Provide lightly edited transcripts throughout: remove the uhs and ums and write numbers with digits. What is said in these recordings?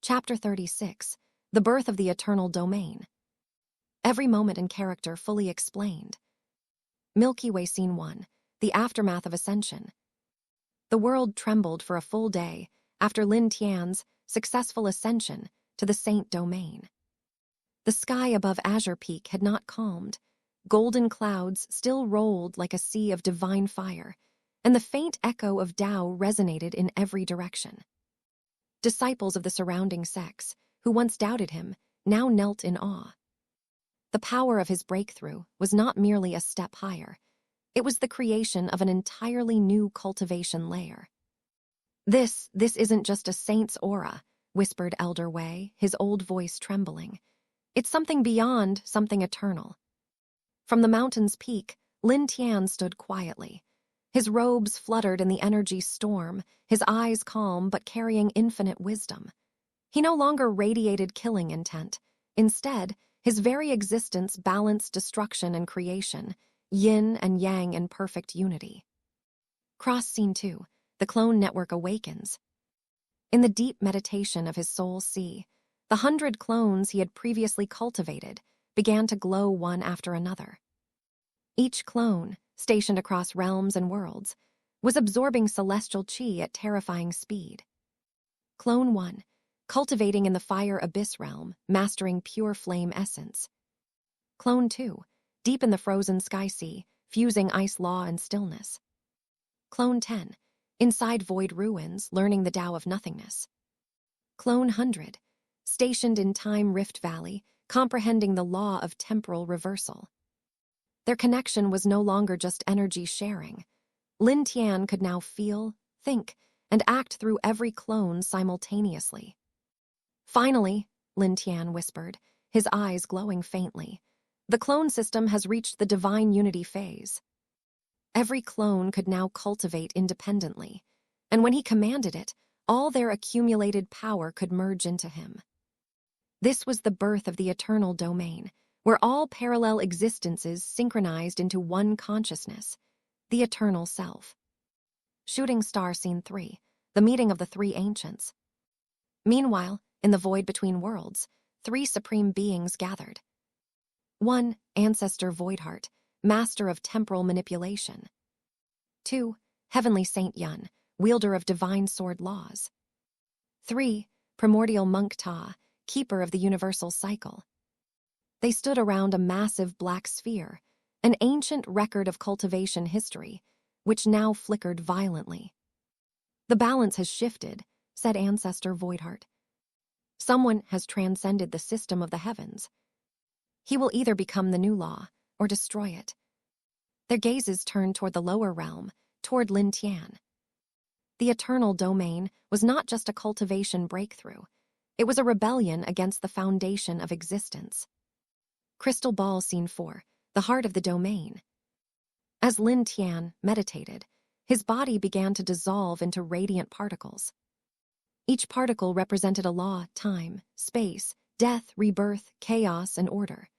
Chapter 36. The Birth of the Eternal Domain. Every moment and character fully explained. Milky Way Scene 1. The Aftermath of Ascension. The world trembled for a full day after Ye Tian's successful ascension to the Saint Domain. The sky above Azure Peak had not calmed. Golden clouds still rolled like a sea of divine fire, and the faint echo of Tao resonated in every direction. Disciples of the surrounding sects, who once doubted him, now knelt in awe. The power of his breakthrough was not merely a step higher. It was the creation of an entirely new cultivation layer. This isn't just a saint's aura," whispered Elder Wei, his old voice trembling. "It's something beyond, something eternal." From the mountain's peak, Ye Tian stood quietly. His robes fluttered in the energy storm, his eyes calm but carrying infinite wisdom. He no longer radiated killing intent. Instead, his very existence balanced destruction and creation, yin and yang in perfect unity. Cross Scene 2. The clone network awakens. In the deep meditation of his soul sea, the 100 clones he had previously cultivated began to glow one after another. Each clone, stationed across realms and worlds, was absorbing celestial chi at terrifying speed. Clone 1, cultivating in the fire abyss realm, mastering pure flame essence. Clone 2, deep in the frozen sky sea, fusing ice law and stillness. Clone 10, inside void ruins, learning the Tao of nothingness. Clone 100, stationed in time rift valley, comprehending the law of temporal reversal. Their connection was no longer just energy sharing. Ye Tian could now feel, think, and act through every clone simultaneously. "Finally," Ye Tian whispered, his eyes glowing faintly, "the clone system has reached the divine unity phase." Every clone could now cultivate independently, and when he commanded it, all their accumulated power could merge into him. This was the birth of the eternal domain, where all parallel existences synchronized into one consciousness, the eternal self. Shooting Star Scene 3. The Meeting of the Three Ancients. Meanwhile, in the void between worlds, 3 supreme beings gathered. 1. Ancestor Voidheart, master of temporal manipulation. 2. Heavenly Saint Yun, wielder of divine sword laws. 3. Primordial Monk Ta, keeper of the universal cycle. They stood around a massive black sphere, an ancient record of cultivation history, which now flickered violently. "The balance has shifted," said Ancestor Voidheart. "Someone has transcended the system of the heavens. He will either become the new law or destroy it." Their gazes turned toward the lower realm, toward Ye Tian. The eternal domain was not just a cultivation breakthrough. It was a rebellion against the foundation of existence. Crystal Ball Scene 4. The Heart of the Domain. As Ye Tian meditated, his body began to dissolve into radiant particles. Each particle represented a law, time, space, death, rebirth, chaos, and order.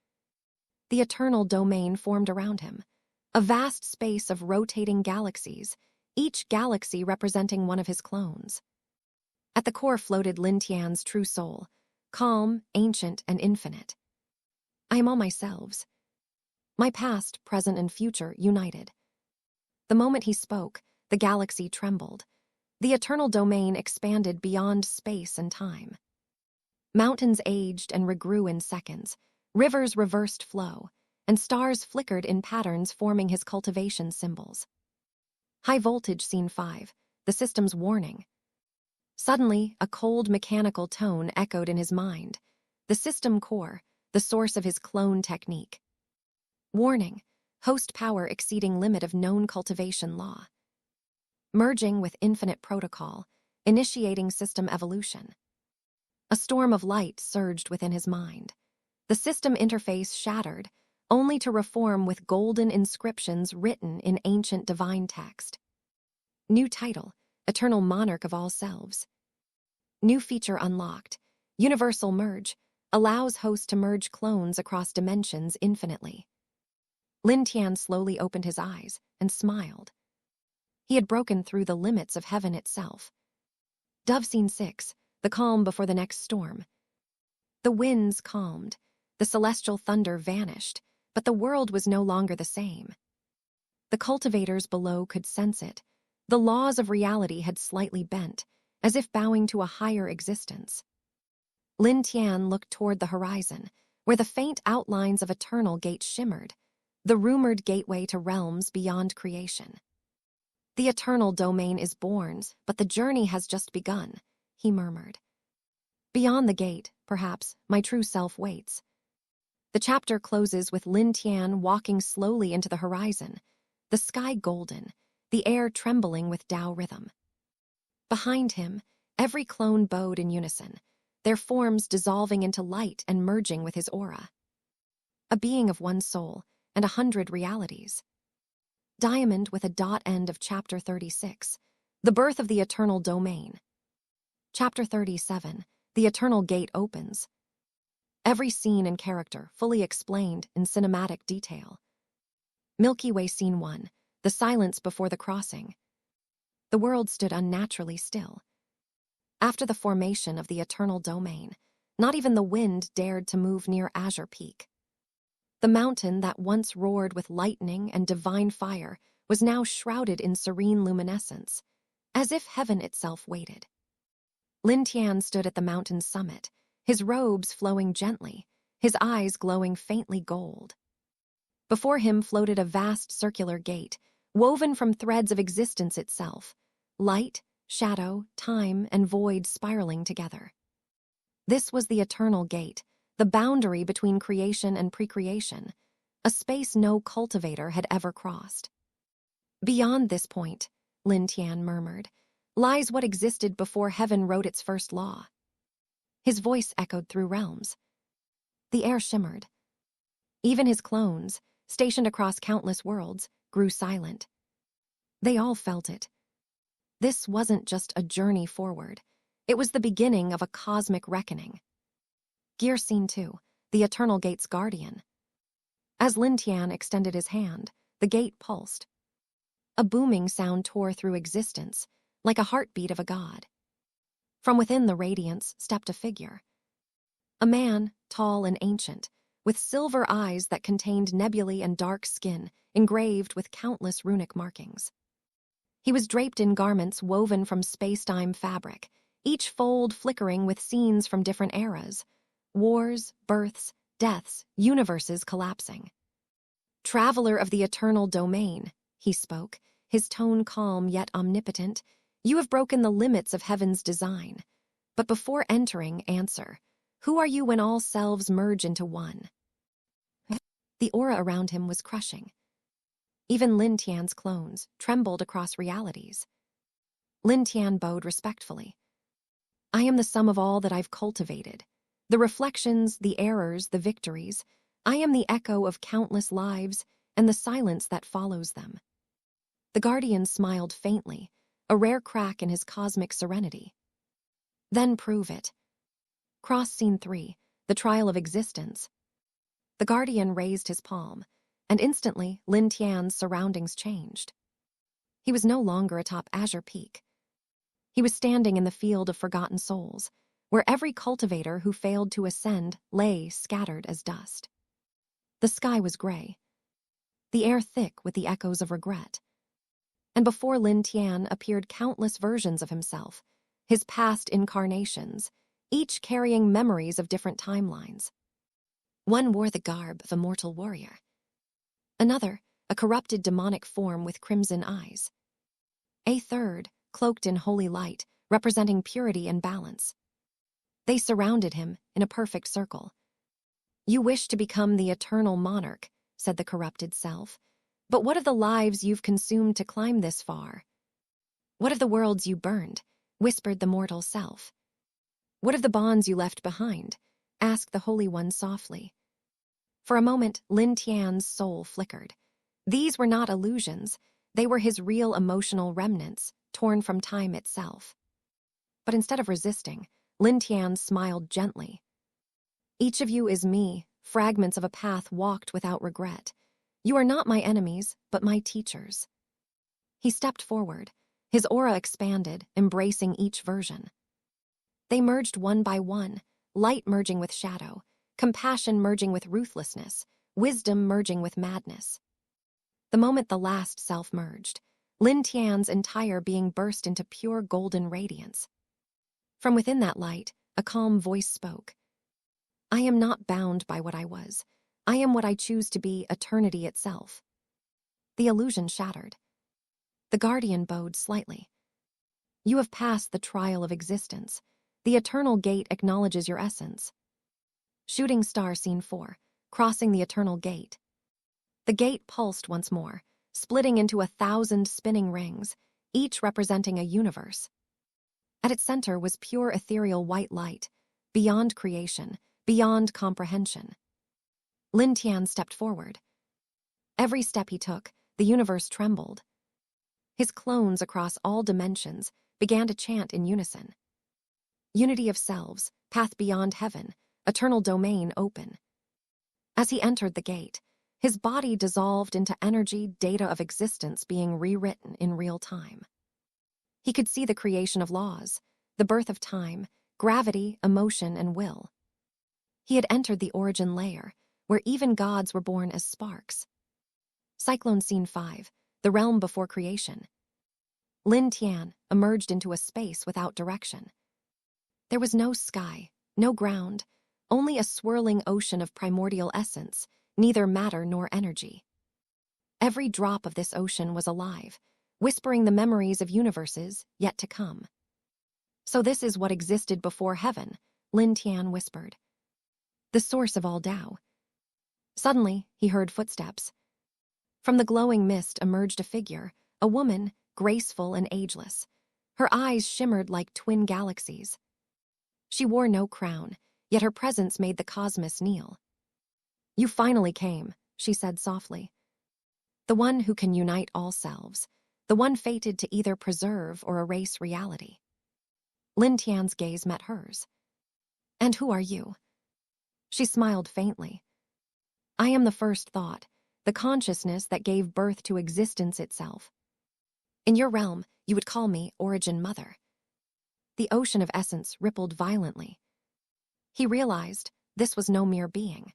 The eternal domain formed around him, a vast space of rotating galaxies, each galaxy representing one of his clones. At the core floated Ye Tian's true soul, calm, ancient, and infinite. "I am all my selves. My past, present, and future united." The moment he spoke, the galaxy trembled. The eternal domain expanded beyond space and time. Mountains aged and regrew in seconds, rivers reversed flow, and stars flickered in patterns forming his cultivation symbols. High Voltage Scene 5. The System's Warning. Suddenly, a cold mechanical tone echoed in his mind. The system core, the source of his clone technique. "Warning, host power exceeding limit of known cultivation law. Merging with infinite protocol, initiating system evolution." A storm of light surged within his mind. The system interface shattered, only to reform with golden inscriptions written in ancient divine text. New title, Eternal Monarch of All Selves. New feature unlocked, Universal Merge, allows host to merge clones across dimensions infinitely. Ye Tian slowly opened his eyes and smiled. He had broken through the limits of heaven itself. Dove Scene 6. the calm before the next storm. The winds calmed, the celestial thunder vanished, but the world was no longer the same. The cultivators below could sense it. The laws of reality had slightly bent, as if bowing to a higher existence. Ye Tian looked toward the horizon, where the faint outlines of eternal gates shimmered, the rumored gateway to realms beyond creation. The eternal domain is born, but the journey has just begun, he murmured. Beyond the gate, perhaps, my true self waits. The chapter closes with Ye Tian walking slowly into the horizon, the sky golden, the air trembling with Tao rhythm. Behind him, every clone bowed in unison, their forms dissolving into light and merging with his aura. A being of one soul and 100 realities. Diamond with a dot end of Chapter 36, the birth of the eternal domain. Chapter 37, the eternal gate opens. Every scene and character fully explained in cinematic detail. Milky Way Scene 1, the silence before the crossing. The world stood unnaturally still. After the formation of the eternal domain, not even the wind dared to move near Azure Peak. The mountain that once roared with lightning and divine fire was now shrouded in serene luminescence, as if heaven itself waited. Ye Tian stood at the mountain's summit, his robes flowing gently, his eyes glowing faintly gold. Before him floated a vast circular gate, woven from threads of existence itself, light, shadow, time, and void spiraling together. This was the eternal gate, the boundary between creation and precreation, a space no cultivator had ever crossed. Beyond this point, Ye Tian murmured, lies what existed before heaven wrote its first law. His voice echoed through realms. The air shimmered. Even his clones, stationed across countless worlds, grew silent. They all felt it. This wasn't just a journey forward. It was the beginning of a cosmic reckoning. Gear Scene 2, the Eternal Gate's guardian. As Ye Tian extended his hand, the gate pulsed. A booming sound tore through existence, like a heartbeat of a god. From within the radiance stepped a figure. A man, tall and ancient, with silver eyes that contained nebulae and dark skin engraved with countless runic markings. He was draped in garments woven from space-time fabric, each fold flickering with scenes from different eras. Wars, births, deaths, universes collapsing. Traveler of the eternal domain, he spoke, his tone calm yet omnipotent. You have broken the limits of heaven's design. But before entering, answer, who are you when all selves merge into one? The aura around him was crushing. Even Ye Tian's clones trembled across realities. Ye Tian bowed respectfully. I am the sum of all that I've cultivated. The reflections, the errors, the victories. I am the echo of countless lives and the silence that follows them. The guardian smiled faintly, a rare crack in his cosmic serenity. Then prove it. Cross Scene 3, the trial of existence. The guardian raised his palm, and instantly Ye Tian's surroundings changed. He was no longer atop Azure Peak. He was standing in the field of forgotten souls, where every cultivator who failed to ascend lay scattered as dust. The sky was gray, the air thick with the echoes of regret. And before Ye Tian appeared countless versions of himself, his past incarnations, each carrying memories of different timelines. One wore the garb of a mortal warrior. Another, a corrupted demonic form with crimson eyes. A third, cloaked in holy light, representing purity and balance. They surrounded him in a perfect circle. You wish to become the eternal monarch, said the corrupted self. But what of the lives you've consumed to climb this far? What of the worlds you burned? Whispered the mortal self. What of the bonds you left behind? Asked the Holy One softly. For a moment, Ye Tian's soul flickered. These were not illusions. They were his real emotional remnants, torn from time itself. But instead of resisting, Ye Tian smiled gently. Each of you is me, fragments of a path walked without regret. You are not my enemies, but my teachers. He stepped forward, his aura expanded, embracing each version. They merged one by one, light merging with shadow, compassion merging with ruthlessness, wisdom merging with madness. The moment the last self merged, Lin Tian's entire being burst into pure golden radiance. From within that light, a calm voice spoke. I am not bound by what I was. I am what I choose to be, eternity itself. The illusion shattered. The guardian bowed slightly. You have passed the trial of existence. The eternal gate acknowledges your essence. Shooting star scene 4, crossing the eternal gate. The gate pulsed once more, splitting into 1,000 spinning rings, each representing a universe. At its center was pure ethereal white light, beyond creation, beyond comprehension. Lin Tian stepped forward. Every step he took, the universe trembled. His clones across all dimensions began to chant in unison. Unity of selves, path beyond heaven, eternal domain open. As he entered the gate, his body dissolved into energy, data of existence being rewritten in real time. He could see the creation of laws, the birth of time, gravity, emotion, and will. He had entered the origin layer, where even gods were born as sparks. Cyclone Scene 5, the realm before creation. Lin Tian emerged into a space without direction. There was no sky, no ground, only a swirling ocean of primordial essence, neither matter nor energy. Every drop of this ocean was alive, whispering the memories of universes yet to come. So this is what existed before heaven, Lin Tian whispered. The source of all Tao. Suddenly, he heard footsteps. From the glowing mist emerged a figure, a woman, graceful and ageless. Her eyes shimmered like twin galaxies. She wore no crown, yet her presence made the cosmos kneel. You finally came, she said softly. The one who can unite all selves, the one fated to either preserve or erase reality. Lin Tian's gaze met hers. And who are you? She smiled faintly. I am the first thought, the consciousness that gave birth to existence itself. In your realm, you would call me Origin Mother. The ocean of essence rippled violently. He realized this was no mere being.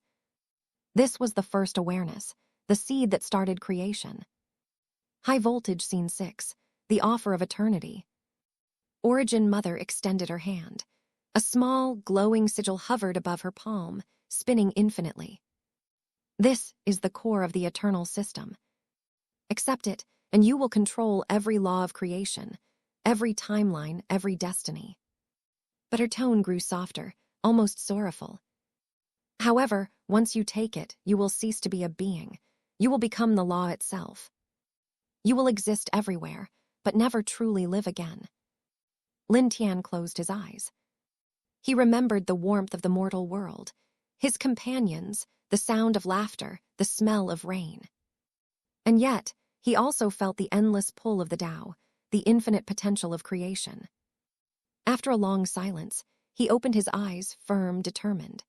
This was the first awareness, the seed that started creation. High voltage scene 6, the offer of eternity. Origin Mother extended her hand. A small, glowing sigil hovered above her palm, spinning infinitely. This is the core of the eternal system. Accept it, and you will control every law of creation, every timeline, every destiny. But her tone grew softer, almost sorrowful. However, once you take it, you will cease to be a being. You will become the law itself. You will exist everywhere, but never truly live again. Lin Tian closed his eyes. He remembered the warmth of the mortal world, his companions, the sound of laughter, the smell of rain. And yet, he also felt the endless pull of the Tao, the infinite potential of creation. After a long silence, he opened his eyes, firm, determined.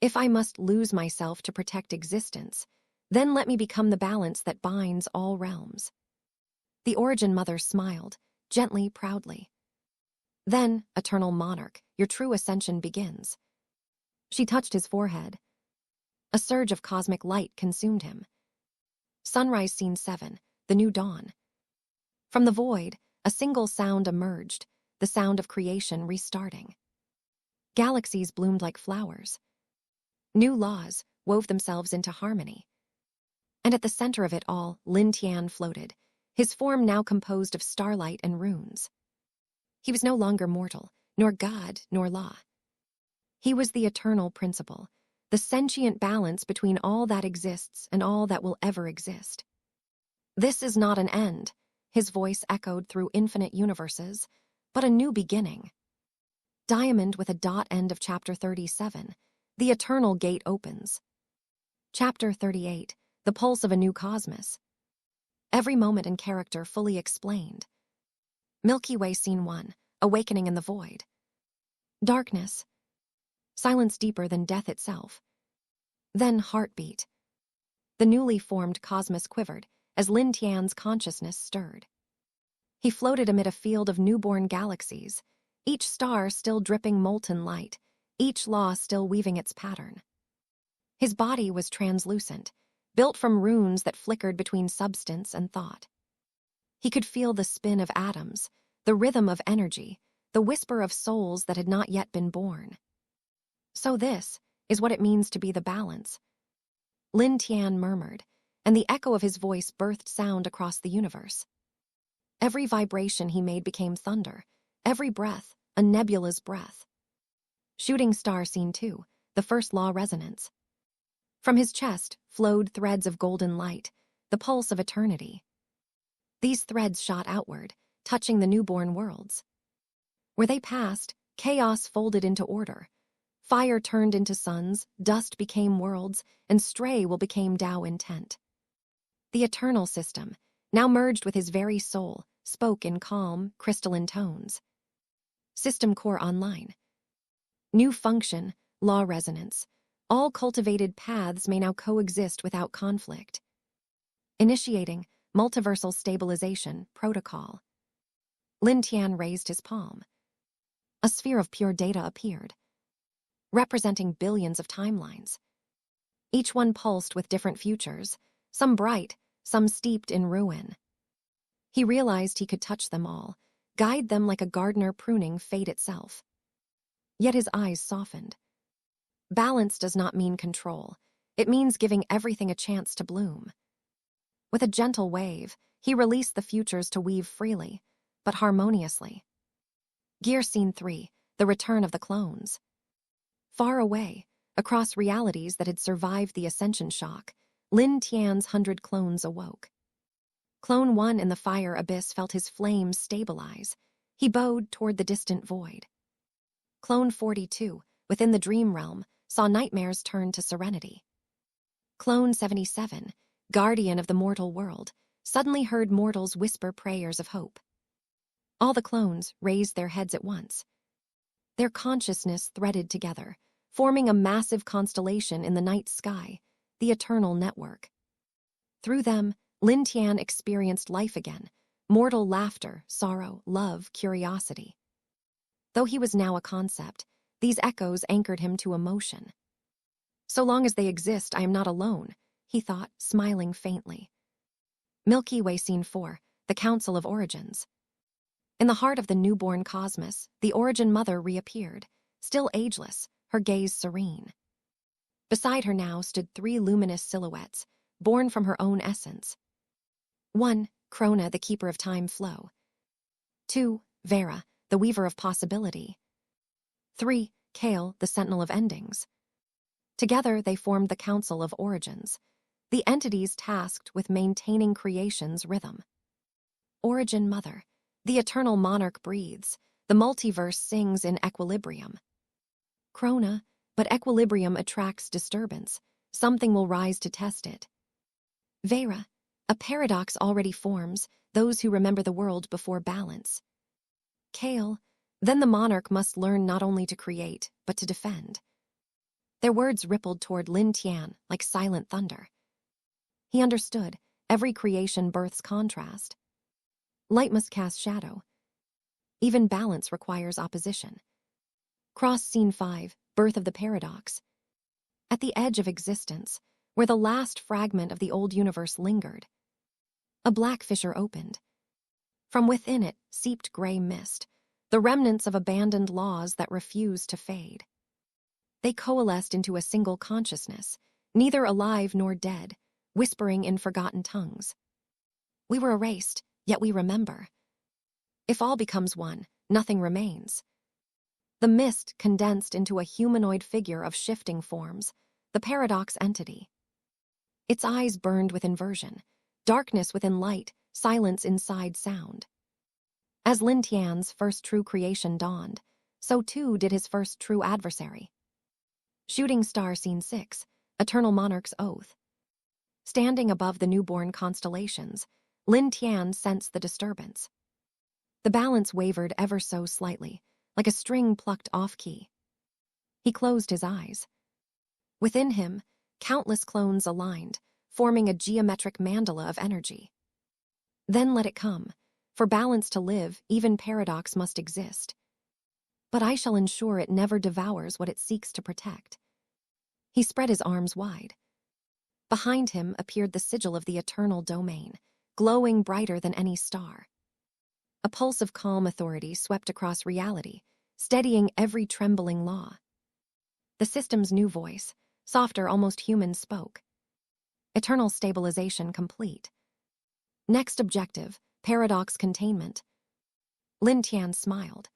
If I must lose myself to protect existence, then let me become the balance that binds all realms. The Origin Mother smiled, gently, proudly. Then, eternal monarch, your true ascension begins. She touched his forehead. A surge of cosmic light consumed him. Sunrise scene 7, the new dawn. From the void, a single sound emerged, the sound of creation restarting. Galaxies bloomed like flowers. New laws wove themselves into harmony. And at the center of it all, Lin Tian floated, his form now composed of starlight and runes. He was no longer mortal, nor god, nor law. He was the eternal principle, the sentient balance between all that exists and all that will ever exist. This is not an end, his voice echoed through infinite universes, but a new beginning. Diamond with a dot end of chapter 37, the eternal gate opens. Chapter 38, the pulse of a new cosmos. Every moment and character fully explained. Milky Way scene 1, awakening in the void. Darkness. Silence deeper than death itself. Then heartbeat. The newly formed cosmos quivered as Lin Tian's consciousness stirred. He floated amid a field of newborn galaxies, each star still dripping molten light, each law still weaving its pattern. His body was translucent, built from runes that flickered between substance and thought. He could feel the spin of atoms, the rhythm of energy, the whisper of souls that had not yet been born. So this is what it means to be the balance, Ye Tian murmured, and the echo of his voice birthed sound across the universe. Every vibration he made became thunder, every breath a nebula's breath. Shooting star scene 2, the first law resonance. From his chest flowed threads of golden light, the pulse of eternity. These threads shot outward, touching the newborn worlds. Where they passed, chaos folded into order. Fire turned into suns, dust became worlds, and stray will became Tao intent. The eternal system, now merged with his very soul, spoke in calm, crystalline tones. System core online. New function, law resonance. All cultivated paths may now coexist without conflict. Initiating multiversal stabilization protocol. Ye Tian raised his palm. A sphere of pure data appeared, representing billions of timelines. Each one pulsed with different futures, some bright, some steeped in ruin. He realized he could touch them all, guide them like a gardener pruning fate itself. Yet his eyes softened. Balance does not mean control. It means giving everything a chance to bloom. With a gentle wave, he released the futures to weave freely, but harmoniously. Gear Scene 3, the return of the clones. Far away, across realities that had survived the Ascension shock, Ye Tian's 100 clones awoke. Clone 1 in the fire abyss felt his flames stabilize. He bowed toward the distant void. Clone 42, within the dream realm, saw nightmares turn to serenity. Clone 77, guardian of the mortal world, suddenly heard mortals whisper prayers of hope. All the clones raised their heads at once. Their consciousness threaded together, forming a massive constellation in the night sky, the eternal network. Through them, Ye Tian experienced life again, mortal laughter, sorrow, love, curiosity. Though he was now a concept, these echoes anchored him to emotion. So long as they exist, I am not alone, he thought, smiling faintly. Milky Way Scene 4, the Council of Origins. In the heart of the newborn cosmos, the Origin Mother reappeared, still ageless, her gaze serene. Beside her now stood 3 luminous silhouettes, born from her own essence. 1, Krona, the keeper of time flow. 2, Vera, the weaver of possibility. 3, Kale, the sentinel of endings. Together they formed the Council of Origins, the entities tasked with maintaining creation's rhythm. Origin Mother, the eternal monarch breathes, the multiverse sings in equilibrium. Krona, but equilibrium attracts disturbance, something will rise to test it. Vera, a paradox already forms, those who remember the world before balance. Kale, then the monarch must learn not only to create, but to defend. Their words rippled toward Ye Tian like silent thunder. He understood, every creation births contrast. Light must cast shadow. Even balance requires opposition. Cross Scene 5, Birth of the Paradox. At the edge of existence, where the last fragment of the old universe lingered, a black fissure opened. From within it seeped gray mist, the remnants of abandoned laws that refused to fade. They coalesced into a single consciousness, neither alive nor dead, whispering in forgotten tongues. We were erased, yet we remember. If all becomes one, nothing remains. The mist condensed into a humanoid figure of shifting forms, the paradox entity. Its eyes burned with inversion, darkness within light, silence inside sound. As Ye Tian's first true creation dawned, so too did his first true adversary. Shooting Star Scene 6, Eternal Monarch's Oath. Standing above the newborn constellations, Ye Tian sensed the disturbance. The balance wavered ever so slightly, like a string plucked off-key. He closed his eyes. Within him, countless clones aligned, forming a geometric mandala of energy. Then let it come. For balance to live, even paradox must exist. but I shall ensure it never devours what it seeks to protect. He spread his arms wide. Behind him appeared the sigil of the eternal domain, glowing brighter than any star. A pulse of calm authority swept across reality, steadying every trembling law. The system's new voice, softer, almost human, spoke. Eternal stabilization complete. Next objective, paradox containment. Ye Tian smiled.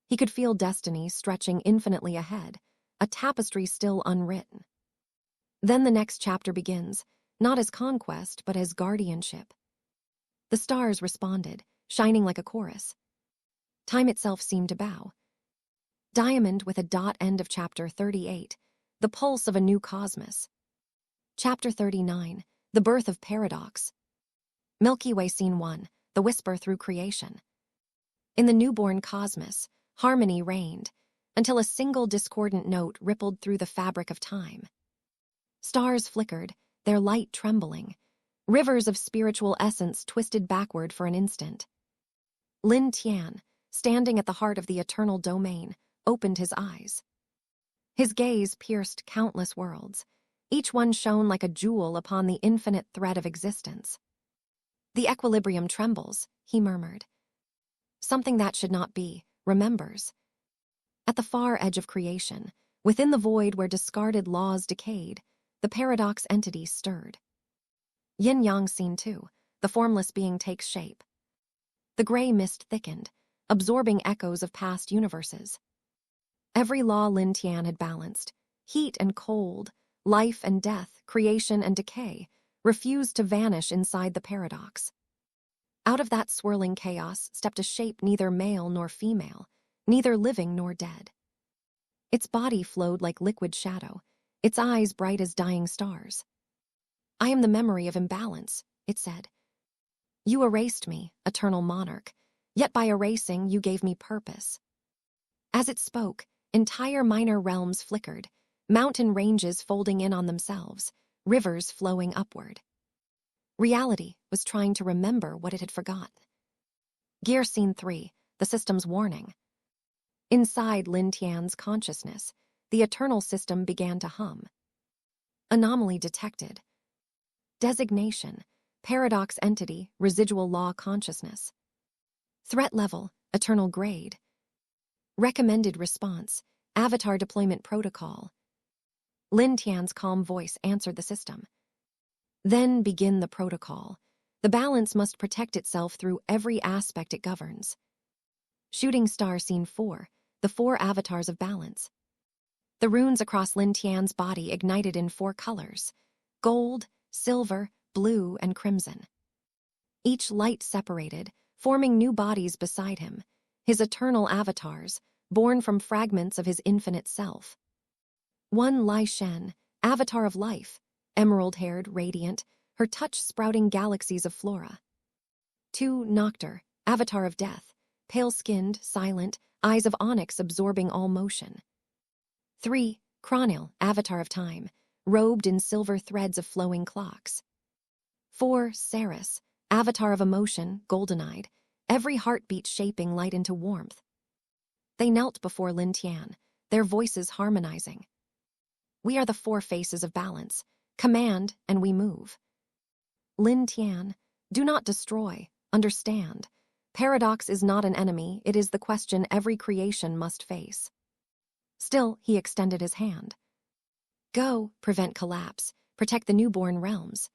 He could feel destiny stretching infinitely ahead, a tapestry still unwritten. Then the next chapter begins, not as conquest, but as guardianship. The stars responded, shining like a chorus. Time itself seemed to bow. Diamond with a dot, end of chapter 38, the pulse of a new cosmos. Chapter 39, the birth of paradox. Milky Way Scene 1, the whisper through creation. In the newborn cosmos, harmony reigned, until a single discordant note rippled through the fabric of time. Stars flickered, their light trembling. Rivers of spiritual essence twisted backward for an instant. Ye Tian, standing at the heart of the eternal domain, opened his eyes. His gaze pierced countless worlds. Each one shone like a jewel upon the infinite thread of existence. The equilibrium trembles, he murmured. Something that should not be, remembers. At the far edge of creation, within the void where discarded laws decayed, the paradox entity stirred. Yin-yang Scene 2, the formless being takes shape. The gray mist thickened, absorbing echoes of past universes. Every law Ye Tian had balanced, heat and cold, life and death, creation and decay, refused to vanish inside the paradox. Out of that swirling chaos stepped a shape neither male nor female, neither living nor dead. Its body flowed like liquid shadow, its eyes bright as dying stars. I am the memory of imbalance, it said. You erased me, eternal monarch, yet by erasing you gave me purpose. As it spoke, entire minor realms flickered, mountain ranges folding in on themselves, rivers flowing upward. Reality was trying to remember what it had forgotten. Gear Scene 3, the system's warning. Inside Ye Tian's consciousness, the eternal system began to hum. Anomaly detected. Designation, paradox entity, residual law consciousness. Threat level, eternal grade. Recommended response, avatar deployment protocol. Ye Tian's calm voice answered the system. Then begin the protocol. The balance must protect itself through every aspect it governs. Shooting Star Scene 4, the 4 avatars of balance. The runes across Ye Tian's body ignited in 4 colors: gold, silver, blue, and crimson. Each light separated, forming new bodies beside him, his eternal avatars, born from fragments of his infinite self. 1 Lai Shen, avatar of life, emerald-haired, radiant, her touch sprouting galaxies of flora. 2 Noctur, avatar of death, pale-skinned, silent, eyes of onyx absorbing all motion. 3 Chronicles, avatar of time, robed in silver threads of flowing clocks. 4 Ceres, avatar of emotion, golden-eyed, every heartbeat shaping light into warmth. They knelt before Ye Tian, their voices harmonizing. We are the 4 faces of balance. Command, and we move. Ye Tian, do not destroy, understand. Paradox is not an enemy, it is the question every creation must face. Still, he extended his hand. Go, prevent collapse, protect the newborn realms.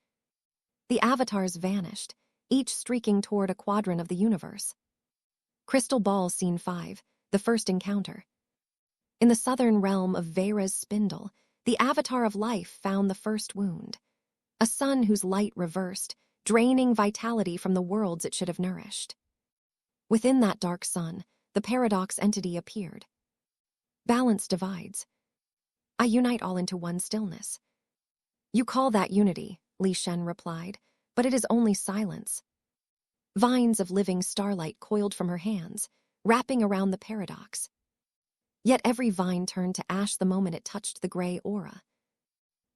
The avatars vanished, each streaking toward a quadrant of the universe. Crystal Ball Scene 5, the first encounter. In the southern realm of Vera's spindle, the avatar of life found the first wound. A sun whose light reversed, draining vitality from the worlds it should have nourished. Within that dark sun, the paradox entity appeared. Balance divides. I unite all into one stillness. You call that unity, Li Shen replied, but it is only silence. Vines of living starlight coiled from her hands, wrapping around the paradox. Yet every vine turned to ash the moment it touched the gray aura.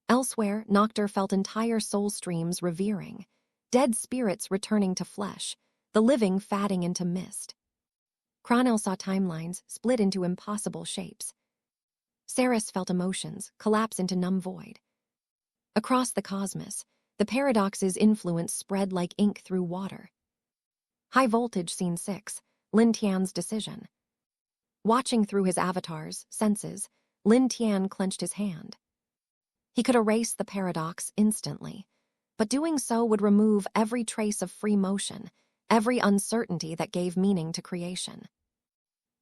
Elsewhere, Noctur felt entire soul streams revering, dead spirits returning to flesh, the living fading into mist. Chronicles saw timelines split into impossible shapes. Saris felt emotions collapse into numb void. Across the cosmos, the paradox's influence spread like ink through water. High Voltage Scene 6, Ye Tian's decision. Watching through his avatar's senses, Ye Tian clenched his hand. He could erase the paradox instantly, but doing so would remove every trace of free motion, every uncertainty that gave meaning to creation.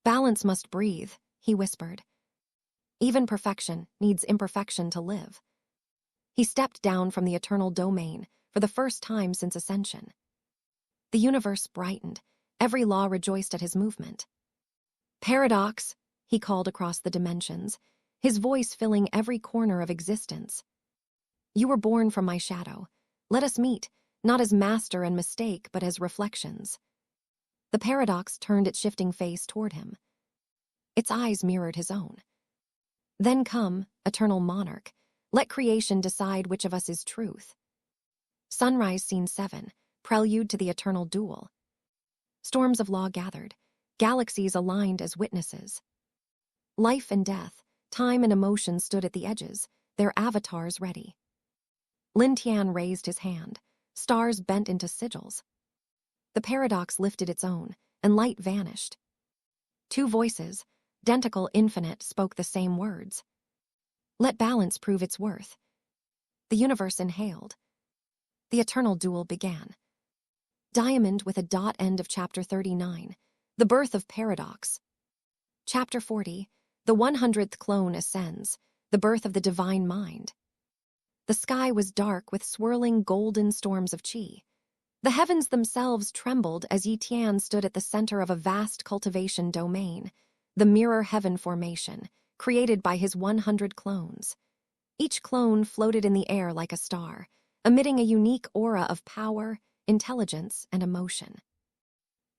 Balance must breathe, he whispered. Even perfection needs imperfection to live. He stepped down from the eternal domain for the first time since Ascension. The universe brightened, every law rejoiced at his movement. Paradox, he called across the dimensions, his voice filling every corner of existence. You were born from my shadow. Let us meet, not as master and mistake, but as reflections. The paradox turned its shifting face toward him. Its eyes mirrored his own. Then come, eternal monarch, let creation decide which of us is truth. Sunrise Scene 7, prelude to the eternal duel. Storms of law gathered, galaxies aligned as witnesses. Life and death, time and emotion stood at the edges, their avatars ready. Ye Tian raised his hand, stars bent into sigils. The paradox lifted its own, and light vanished. Two voices, identical infinite, spoke the same words. Let balance prove its worth. The universe inhaled. The eternal duel began. Diamond with a dot. End of Chapter 39. The Birth of Paradox. Chapter 40. The 100th clone ascends. The birth of the divine mind. The sky was dark with swirling golden storms of chi. The heavens themselves trembled as Ye Tian stood at the center of a vast cultivation domain, the mirror heaven formation, created by his 100 clones. Each clone floated in the air like a star, emitting a unique aura of power, intelligence, and emotion.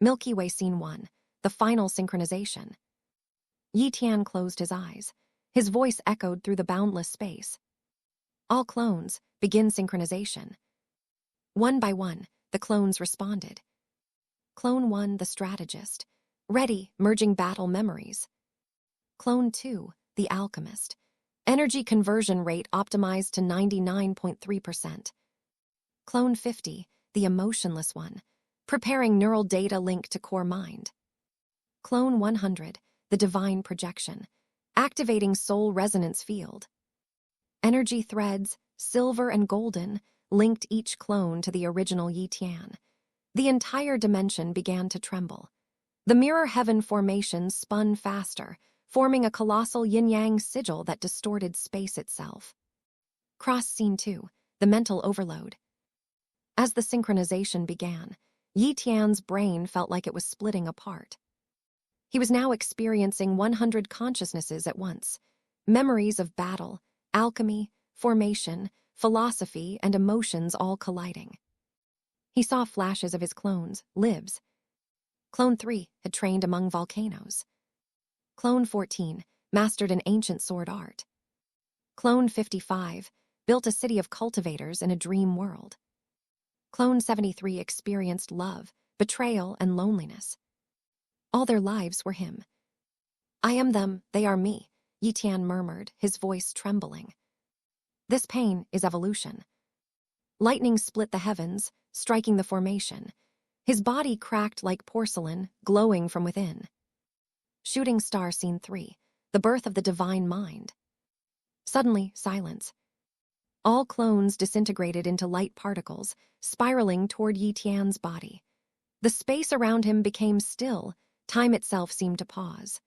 Milky Way Scene 1, the final synchronization. Ye Tian closed his eyes. His voice echoed through the boundless space. All clones, begin synchronization. One by one, the clones responded. Clone 1, the strategist. Ready, merging battle memories. Clone 2, the alchemist. Energy conversion rate optimized to 99.3%. Clone 50, the emotionless one. Preparing neural data linked to core mind. Clone 100, the divine projection. Activating soul resonance field. Energy threads, silver and golden, linked each clone to the original Ye Tian. The entire dimension began to tremble. The mirror heaven formation spun faster, forming a colossal yin-yang sigil that distorted space itself. Cross Scene 2, the mental overload. As the synchronization began, Ye Tian's brain felt like it was splitting apart. He was now experiencing 100 consciousnesses at once, memories of battle, alchemy, formation, philosophy, and emotions all colliding. He saw flashes of his clones, lives. Clone 3 had trained among volcanoes. Clone 14 mastered an ancient sword art. Clone 55 built a city of cultivators in a dream world. Clone 73 experienced love, betrayal, and loneliness. All their lives were him. I am them, they are me, Ye Tian murmured, his voice trembling. This pain is evolution. Lightning split the heavens, striking the formation. His body cracked like porcelain, glowing from within. Shooting Star Scene 3, the birth of the divine mind. Suddenly, silence. All clones disintegrated into light particles, spiraling toward Ye Tian's body. The space around him became still, time itself seemed to pause.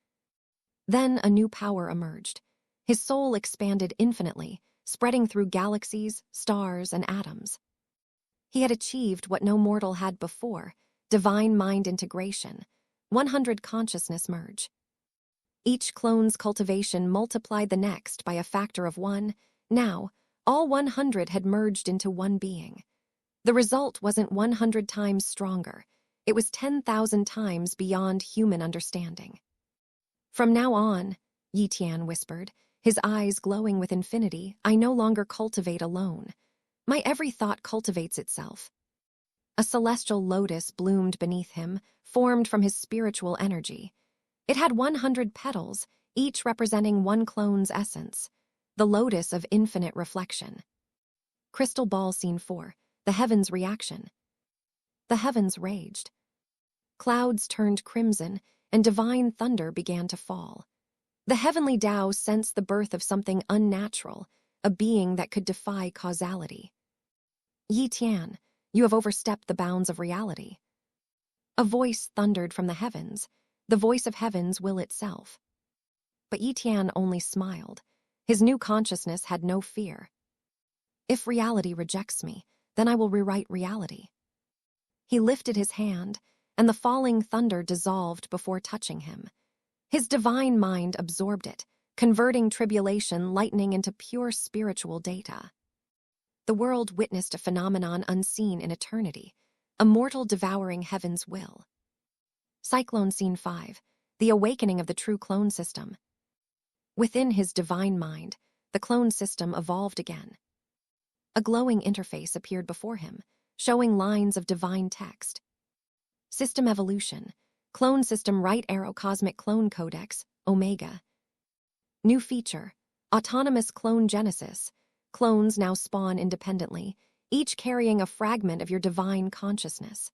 Then a new power emerged. His soul expanded infinitely, spreading through galaxies, stars, and atoms. He had achieved what no mortal had before, divine mind integration, 100 consciousness merge. Each clone's cultivation multiplied the next by a factor of 1. Now, all 100 had merged into one being. The result wasn't 100 times stronger. It was 10,000 times beyond human understanding. From now on, Ye Tian whispered, his eyes glowing with infinity, I no longer cultivate alone. My every thought cultivates itself. A celestial lotus bloomed beneath him, formed from his spiritual energy. It had 100 petals, each representing one clone's essence, the lotus of infinite reflection. Crystal Ball Scene 4, The Heavens Reaction. The heavens raged. Clouds turned crimson, and divine thunder began to fall. The heavenly Tao sensed the birth of something unnatural, a being that could defy causality. Ye Tian, you have overstepped the bounds of reality. A voice thundered from the heavens, the voice of heaven's will itself. But Ye Tian only smiled. His new consciousness had no fear. If reality rejects me, then I will rewrite reality. He lifted his hand, and the falling thunder dissolved before touching him. His divine mind absorbed it, converting tribulation lightning into pure spiritual data. The world witnessed a phenomenon unseen in eternity, a mortal devouring heaven's will. Cyclone Scene 5, The Awakening of the True Clone System. Within his divine mind, the clone system evolved again. A glowing interface appeared before him, showing lines of divine text. System Evolution, Clone System Right Arrow Cosmic Clone Codex, Omega. New feature, Autonomous Clone Genesis. Clones now spawn independently, each carrying a fragment of your divine consciousness.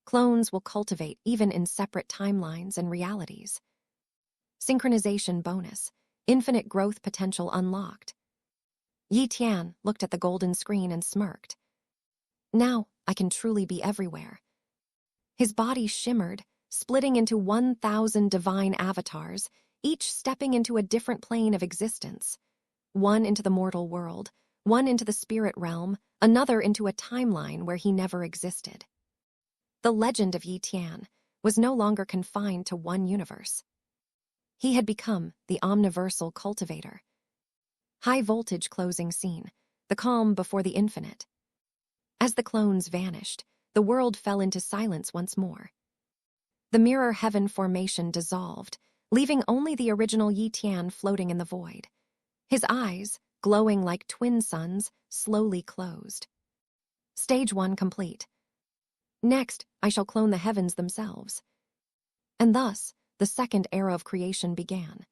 Clones will cultivate even in separate timelines and realities. Synchronization bonus, infinite growth potential unlocked. Ye Tian looked at the golden screen and smirked. Now I can truly be everywhere. His body shimmered, splitting into 1,000 divine avatars, each stepping into a different plane of existence. One into the mortal world, one into the spirit realm, another into a timeline where he never existed. The legend of Ye Tian was no longer confined to one universe. He had become the omniversal cultivator. High voltage closing scene, the calm before the infinite. As the clones vanished, the world fell into silence once more. The mirror heaven formation dissolved, leaving only the original Ye Tian floating in the void. His eyes, glowing like twin suns, slowly closed. Stage 1 complete. Next, I shall clone the heavens themselves. And thus, the second era of creation began.